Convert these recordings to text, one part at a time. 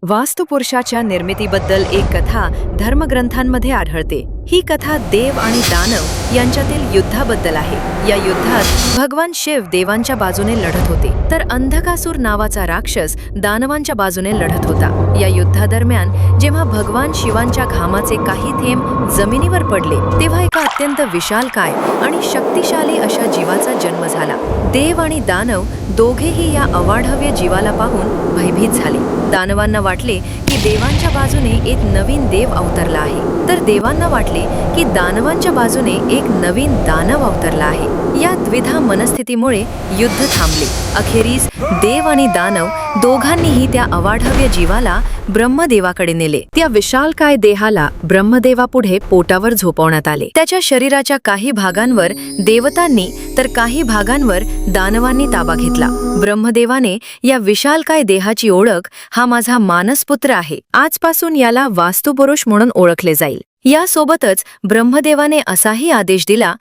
वास्तुपुरुषाच्या निर्मितीबद्दल एक कथा धर्मग्रंथांमध्ये आढळते। ही कथा देव आणि दानव यांच्यातील युद्धाबद्दल आहे। या युद्धात भगवान शिव देवांच्या बाजूने लढत होते, तर अंधकासूर नावाचा राक्षस दानवांच्या बाजूने लढत होता। या युद्धादरम्यान जेव्हा भगवान शिवांच्या घामाचे काही थेंब जमिनीवर पडले, तेव्हा एका अत्यंत विशालकाय आणि शक्तिशाली अशा जीवाचा जन्म झाला। देव आणि दानव दोघेही या अवाढव्य जीवाला पाहून भयभीत झाले। दानवांना वाटले की देवांच्या बाजूने एक नवीन देव अवतरला आहे, तर देवांना वाटले की दानवांच्या बाजूने एक नवीन दानव अवतरला आहे। या द्विधा मनस्थितीमुळे युद्ध थांबले। अखेरीस देव आणि दानव दोघांनीही त्या अवाढव्य जीवाला ब्रह्मदेवाकडे नेले। त्या विशालकाय देहाला ब्रह्मदेवापुढे पोटावर झोपवण्यात आले। त्याच्या शरीराच्या काही भागांवर देवतांनी तर काही भागांवर दानवांनी ताबा घेतला। ब्रह्मदेवाने या विशालकाय देहाची ओळख, हा माझा मानसपुत्र आहे, आजपासून याला वास्तुपुरुष म्हणून ओळखले जाईल। यासोबतच ब्रह्मदेवाने असाही आदेश दिला,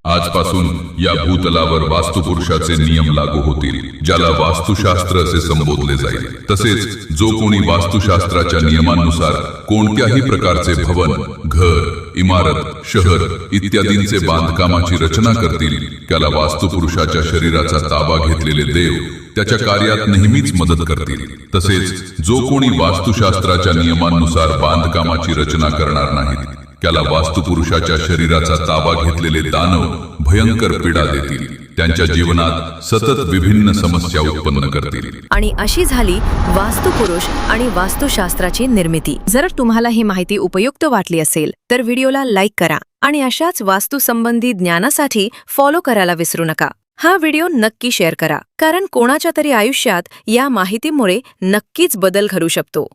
आजपासून या भूतलावर वास्तुपुरुषाचे नियम लागू होतील, ज्याला वास्तुशास्त्र असे संबोधले जाईल। तसेच जो कोणी वास्तुशास्त्राच्या नियमांनुसार कोणत्याही प्रकारचे भवन, घर, इमारत, शहर इत्यादींचे बांधकामाची रचना करतील, त्याला वास्तुपुरुषाच्या शरीराचा ताबा घेतलेले देव त्याच्या कार्यात नेहमीच मदत करतील। तसेच जो कोणी वास्तुशास्त्राच्या नियमांनुसार बांधकामाची रचना करणार नाहीत, त्याला वास्तुपुरुषाच्या शरीराचा ताबा घेतलेले दानव भयंकर पीडा देतील, त्यांच्या जीवनात सतत विभिन्न समस्या उत्पन्न करतील। आणि अशी झाली वास्तुपुरुष आणि वास्तुशास्त्राची निर्मिती। जर तुम्हाला ही माहिती उपयुक्त वाटली असेल तर व्हिडिओला लाईक करा आणि अशाच वास्तुसंबंधी ज्ञानासाठी फॉलो करायला विसरू नका। हा व्हिडिओ नक्की शेअर करा, कारण कोणाच्या तरी आयुष्यात या माहितीमुळे नक्कीच बदल घडू शकतो।